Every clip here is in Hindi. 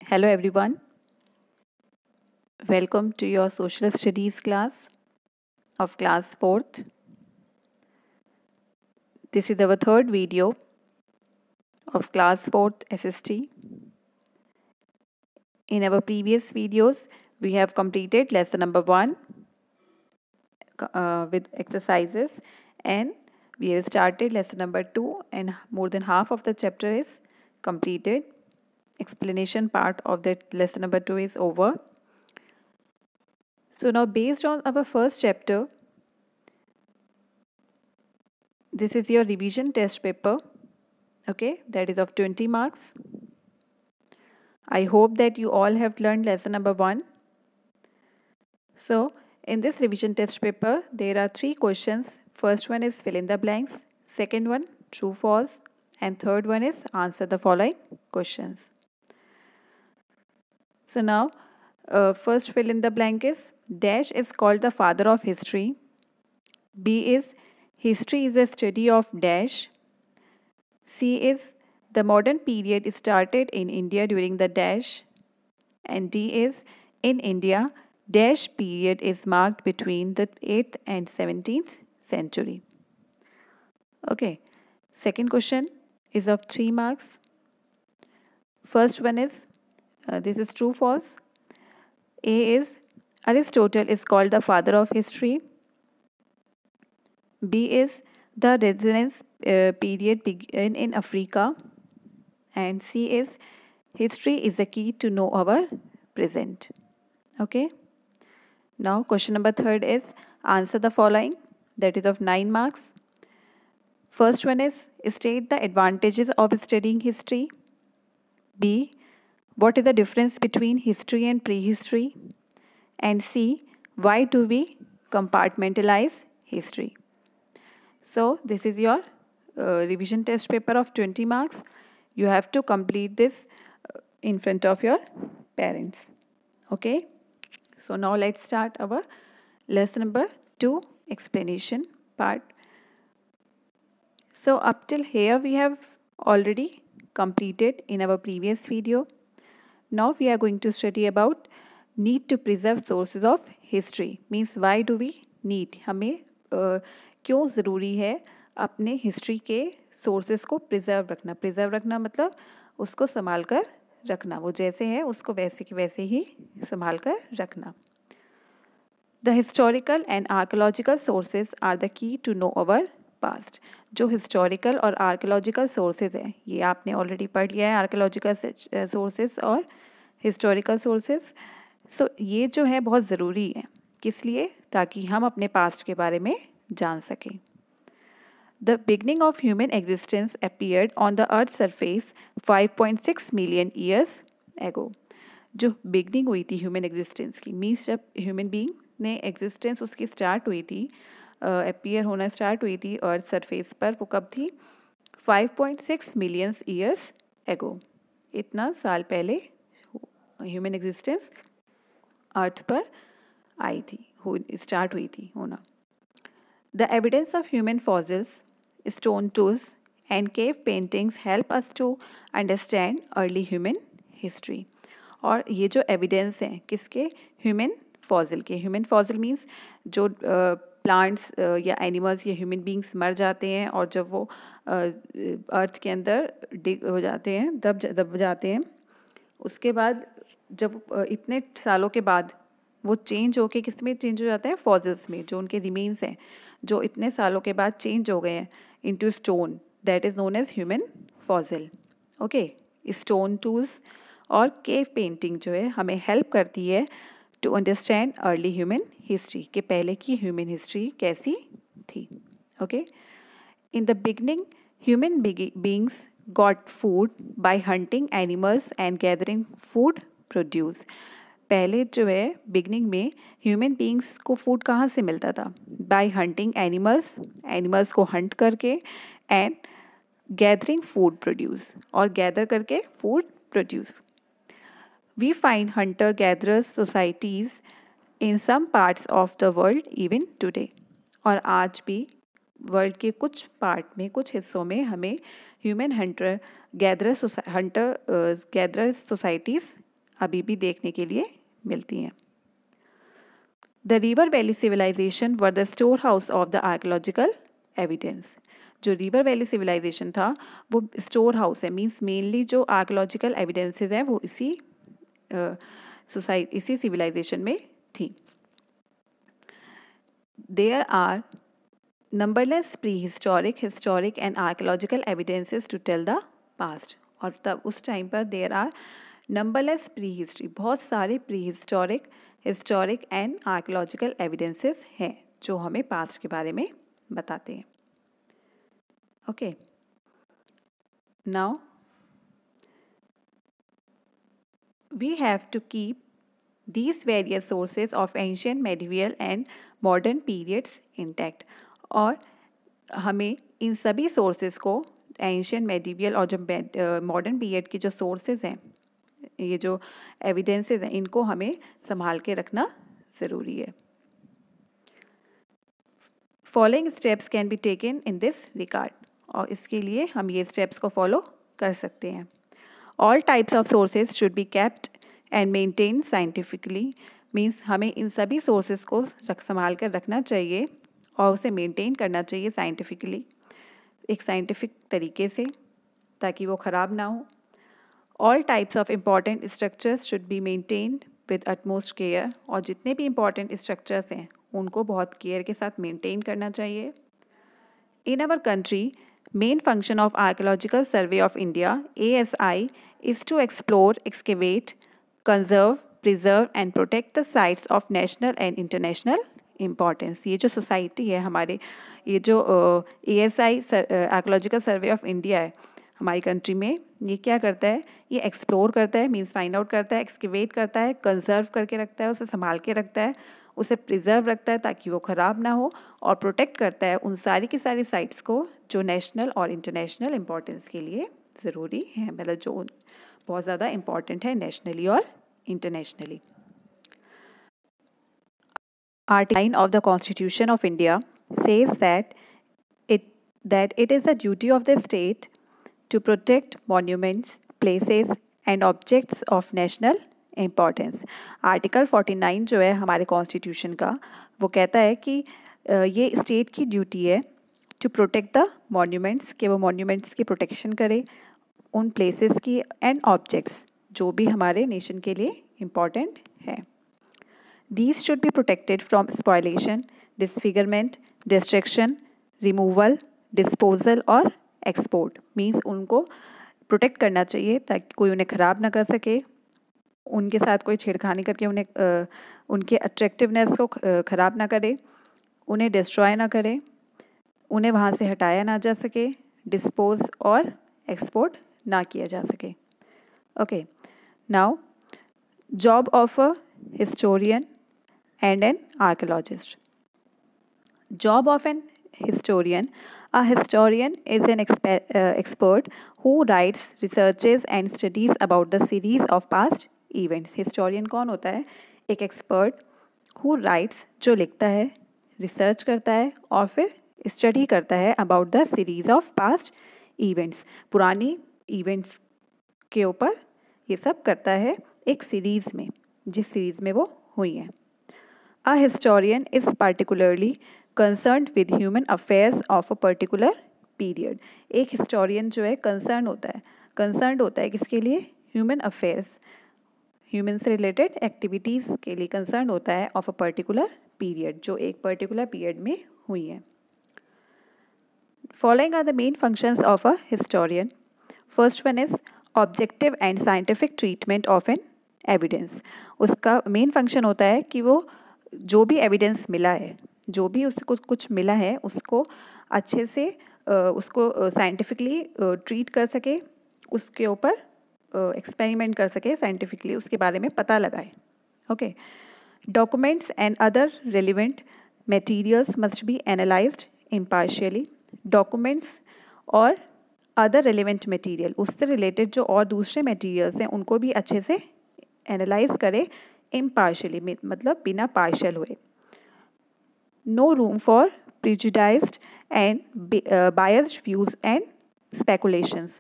Hello everyone, welcome to your social studies class of class 4th. This is our third video of class 4th SST. In our previous videos, we have completed lesson number 1 with exercises, and we have started lesson number 2, and more than half of the chapter is completed. Explanation part of that lesson number 2 is over. So now, based on our first chapter, this is your revision test paper, okay, that is of 20 marks. I hope that you all have learned lesson number 1. So in this revision test paper, there are 3 questions. First one is fill in the blanks, second one true false, and third one is answer the following questions. So now first fill in the blank is dash is called the father of history. B is history is a study of dash. C is the modern period started in India during the dash. And D is in India, dash period is marked between the 8th and 17th century. Okay, second question is of 3 marks. First one is, this is true false. A is Aristotle is called the father of history. B is the Renaissance period began in Africa. And C is history is the key to know our present. Okay. Now question number 3 is answer the following, that is of 9 marks. First one is state the advantages of studying history. B, what is the difference between history and prehistory? And C, why do we compartmentalize history? So this is your revision test paper of 20 marks. You have to complete this in front of your parents. Okay. So now let's start our lesson number 2 explanation part. So up till here we have already completed in our previous video. Now we are going to study about need to preserve sources of history. Means why do we need, हमें क्यों ज़रूरी है अपने हिस्ट्री के सोर्सेज को प्रिजर्व रखना मतलब उसको संभाल कर रखना, वो जैसे है उसको वैसे के वैसे ही संभाल कर रखना. The historical and archaeological sources are the key to know our past. जो हिस्टोरिकल और आर्कोलॉजिकल सोर्सेज हैं, ये आपने ऑलरेडी पढ़ लिया है, आर्कोलॉजिकल सोर्सेज और हिस्टोरिकल सोर्सेज. सो ये जो है बहुत ज़रूरी है, किस लिए, ताकि हम अपने पास्ट के बारे में जान सकें. The beginning of human existence appeared on the Earth's surface 5.6 million years ago. जो बिगनिंग हुई थी ह्यूमन एग्जिस्टेंस की, मीन्स जब ह्यूमन बीइंग ने एग्जिस्टेंस उसकी स्टार्ट हुई थी, अपीयर होना स्टार्ट हुई थी अर्थ सरफेस पर, वो कब थी? 5.6 मिलियंस ईयर्स एगो. इतना साल पहले ह्यूमन एग्जिस्टेंस अर्थ पर आई थी, स्टार्ट हुई थी होना. The evidence of human fossils, stone tools, and cave paintings help us to understand early human history. और ये जो एविडेंस हैं किसके? ह्यूमन फॉसिल के. ह्यूमन फॉसिल मीन्स जो प्लांट्स या एनिमल्स या ह्यूमन बींग्स मर जाते हैं और जब वो अर्थ के अंदर डिग हो जाते हैं, दब जाते हैं, उसके बाद जब इतने सालों के बाद वो चेंज होके किस में चेंज हो जाते हैं? फॉसिल्स में. जो उनके रिमेन्स हैं जो इतने सालों के बाद चेंज हो गए हैं into stone, that is known as human fossil. Okay. Stone tools और केव पेंटिंग जो है हमें हेल्प करती है to understand early human history, के पहले की ह्यूमन हिस्ट्री कैसी थी. Okay. In the beginning human beings got food by hunting animals and gathering food produce. पहले जो है बिगनिंग में ह्यूमन बींग्स को फूड कहाँ से मिलता था? बाय हंटिंग एनिमल्स को हंट करके, एंड गैदरिंग फूड प्रोड्यूस, और गैदर करके food produce. We find hunter gatherers societies in some parts of the world even today. और आज भी वर्ल्ड के कुछ पार्ट में, कुछ हिस्सों में हमें ह्यूमन हंटर गैदरर सोसाइटीज़ अभी भी देखने के लिए मिलती हैं। The river valley civilisation were the storehouse of the archaeological evidence. जो रिवर वैली सिविलाइजेशन था वो स्टोर हाउस है, मीन्स मेनली जो आर्कियोलॉजिकल एविडेंसेस हैं वो इसी सिविलाइजेशन में थी। There are numberless prehistoric, historic and archaeological evidences to tell the past. और तब उस टाइम पर there are numberless prehistory, बहुत सारे prehistoric, historic and archaeological evidences हैं जो हमें पास्ट के बारे में बताते हैं। Okay, now we have to keep these various sources of ancient, medieval and modern periods intact। और हमें इन सभी सोर्सेज को, एंशियंट, मेडिवियल और जो मॉडर्न पीरियड के जो सोर्सेज हैं, ये जो एविडेंसेस हैं, इनको हमें संभाल के रखना ज़रूरी है। Following steps can be taken in this regard. और इसके लिए हम ये स्टेप्स को फॉलो कर सकते हैं। All types of sources should be kept and maintain scientifically, means हमें इन सभी सोर्सेज को संभाल कर रखना चाहिए और उसे मेंटेन करना चाहिए साइंटिफिकली, एक साइंटिफिक तरीके से, ताकि वो ख़राब ना हो। All types of important structures should be maintained with utmost care. और जितने भी इम्पॉर्टेंट स्ट्रक्चर्स हैं उनको बहुत केयर के साथ मेंटेन करना चाहिए। In our country, main function of Archaeological Survey of India (ASI) is to explore, excavate, conserve, preserve and protect the sites of national and international importance। ये जो सोसाइटी है हमारे, ये जो ASI archaeological survey of India है हमारी कंट्री में, ये क्या करता है? ये एक्सप्लोर करता है, मीन्स फाइंड आउट करता है, एक्सकेवेट करता है, कंजर्व करके रखता है, उसे संभाल के रखता है, उसे प्रिजर्व रखता है ताकि वो ख़राब ना हो, और प्रोटेक्ट करता है उन सारी की सारी साइट्स को जो नेशनल और इंटरनेशनल इम्पोर्टेंस के लिए ज़रूरी है, मतलब जो बहुत ज़्यादा इम्पॉर्टेंट है नेशनली और internationally. Article 9 of the Constitution of India says that it is the duty of the state to protect monuments, places and objects of national importance। Article 49 जो है हमारे कॉन्स्टिट्यूशन का, वो कहता है कि ये स्टेट की ड्यूटी है टू प्रोटेक्ट द मॉन्यूमेंट्स, कि वो मॉन्यूमेंट्स की प्रोटेक्शन करे, उन प्लेसेस की एंड ऑब्जेक्ट्स जो भी हमारे नेशन के लिए इम्पॉर्टेंट है। These should be protected from spoliation, disfigurement, destruction, removal, disposal और export। मीन्स उनको प्रोटेक्ट करना चाहिए ताकि कोई उन्हें ख़राब ना कर सके, उनके साथ कोई छेड़खानी करके उन्हें उनके अट्रैक्टिवनेस को ख़राब ना करे, उन्हें डिस्ट्रॉय ना करे, उन्हें वहाँ से हटाया ना जा सके, डिस्पोज और एक्सपोर्ट ना किया जा सके। Okay, now job of a historian and an archaeologist. Job of an historian. A historian is an expert who writes, researches and studies about the series of past events। Historian कौन होता है? एक expert who writes, जो लिखता है, रिसर्च करता है और फिर स्टडी करता है about the series of past events। पुरानी इवेंट्स के ऊपर ये सब करता है एक सीरीज़ में, जिस सीरीज़ में वो हुई है। A historian is particularly concerned with human affairs of a particular period। एक हिस्टोरियन जो है कंसर्न होता है किसके लिए? ह्यूमन अफेयर्स, ह्यूमन से रिलेटेड एक्टिविटीज़ के लिए कंसर्न होता है ऑफ अ पर्टिकुलर पीरियड, जो एक पर्टिकुलर पीरियड में हुई है। Following are the main functions of a historian. First one is objective and scientific treatment of an evidence. उसका मेन फंक्शन होता है कि वो जो भी एविडेंस मिला है, जो भी उसको कुछ मिला है, उसको अच्छे से उसको साइंटिफिकली ट्रीट कर सके, उसके ऊपर एक्सपेरिमेंट कर सके, साइंटिफिकली उसके बारे में पता लगाए। Okay, documents and other relevant materials must be analysed impartially. Documents और अदर रेलिवेंट मटेरियल, उससे रिलेटेड जो और दूसरे मटेरियल्स हैं उनको भी अच्छे से एनालाइज करे इम्पार्शियली, मतलब बिना पार्शियल हुए। No room for prejudiced and biased views and speculations.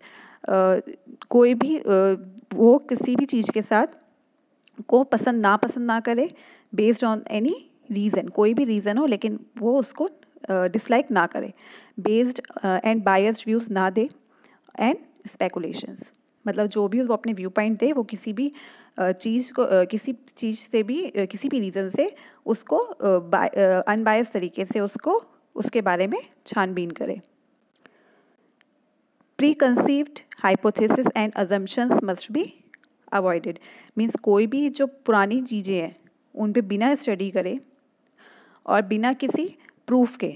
कोई भी वो किसी भी चीज़ के साथ को पसंद ना करे बेस्ड ऑन एनी रीज़न, कोई भी रीज़न हो लेकिन वो उसको डिसलाइक ना करे, बेस्ड एंड बायस्ड व्यूज़ ना दे, एंड स्पेकुलेशंस, मतलब जो भी वो अपने व्यू पॉइंट दे वो किसी भी चीज़ को किसी चीज़ से भी किसी भी रीज़न से उसको अनबायस तरीके से उसको उसके बारे में छानबीन करे। Pre conceived hypothesis and assumptions must be avoided, means कोई भी जो पुरानी चीज़ें हैं उन पे बिना स्टडी करे और बिना किसी प्रूफ के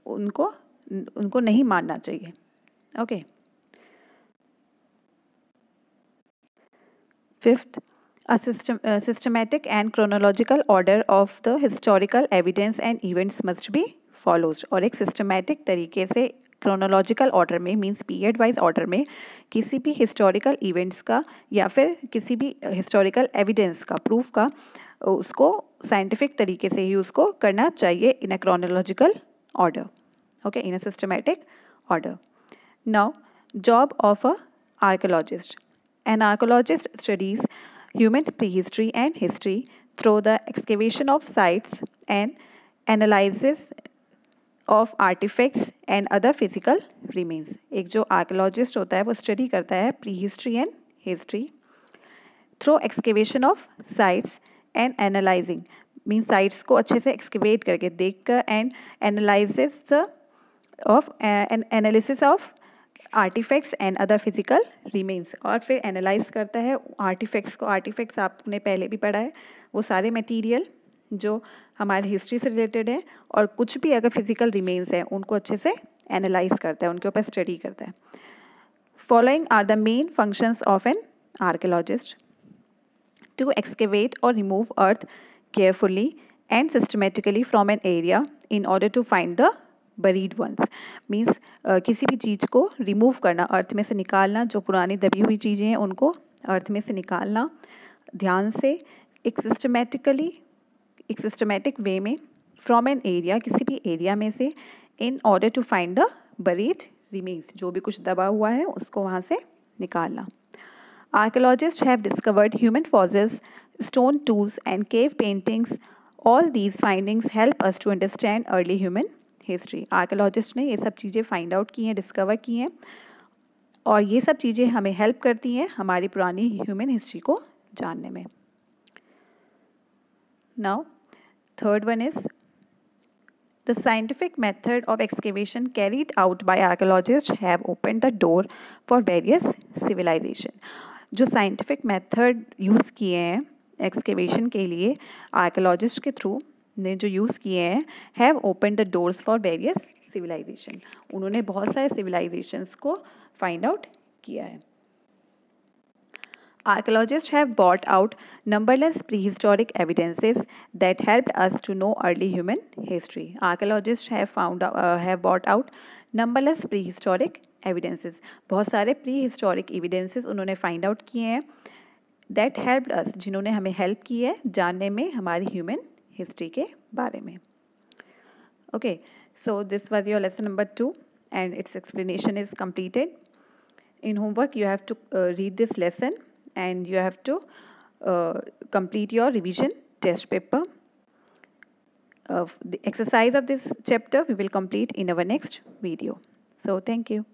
उनको नहीं मानना चाहिए। Okay. Fifth, a systematic and chronological order of the historical evidence and events must be followed। और एक systematic तरीके से chronological order में मीन्स पीरियड वाइज ऑर्डर में किसी भी historical events का या फिर किसी भी historical evidence का प्रूफ का उसको scientific तरीके से ही उसको करना चाहिए in a chronological order, okay, in a systematic order। Now, job of a archaeologist. An archaeologist studies human prehistory and history through the excavation of sites and analysis of artifacts and other physical remains। एक जो आर्कोलॉजिस्ट होता है वो स्टडी करता है prehistory and history through excavation of sites and analysing, mean sites को अच्छे से एक्सकेवेट करके देख कर and analysis of artefacts and other physical remains, और फिर एनालाइज करता है आर्टिफैक्ट्स को। आर्टिफैक्ट्स आपने पहले भी पढ़ा है, वो सारे मटेरियल जो हमारी हिस्ट्री से रिलेटेड है और कुछ भी अगर फिजिकल रिमेन्स हैं उनको अच्छे से एनालाइज करता है, उनके ऊपर स्टडी करता है। Following are the main functions of an archaeologist: to excavate और remove earth carefully and systematically from an area in order to find the buried ones, means किसी भी चीज़ को रिमूव करना, अर्थ में से निकालना, जो पुरानी दबी हुई चीज़ें हैं उनको अर्थ में से निकालना ध्यान से, एक सिस्टमेटिक वे में, फ्रॉम एन एरिया, किसी भी एरिया में से, in order to find the buried remains, जो भी कुछ दबा हुआ है उसको वहाँ से निकालना। Archaeologist have discovered human fossils, stone tools and cave paintings. All these findings help us to understand early human history. Archaeologist ने ये सब चीज़ें फाइंड आउट की हैं, डिस्कवर की हैं, और ये सब चीज़ें हमें हेल्प करती हैं हमारी पुरानी ह्यूमन हिस्ट्री को जानने में। Now third one is the scientific method of excavation carried out by archaeologist have open the door for various civilisation. जो साइंटिफिक मेथड यूज़ किए हैं एक्सकेवेशन के लिए आर्कियोलॉजिस्ट के थ्रू ने जो यूज़ किए हैं, have open the doors for various civilisation, उन्होंने बहुत सारे सिविलाइजेशंस को फाइंड आउट किया है। Archaeologists have brought out numberless prehistoric evidences that helped us to know early human history. Archaeologists have brought out numberless prehistoric evidences. बहुत सारे prehistoric evidences उन्होंने find out किए हैं that helped us, जिन्होंने हमें help की है जानने में हमारी human history के बारे में। Okay, so this was your lesson number 2 and its explanation is completed. In homework you have to read this lesson and you have to complete your revision test paper. The exercise of this chapter we will complete in our next video. So thank you.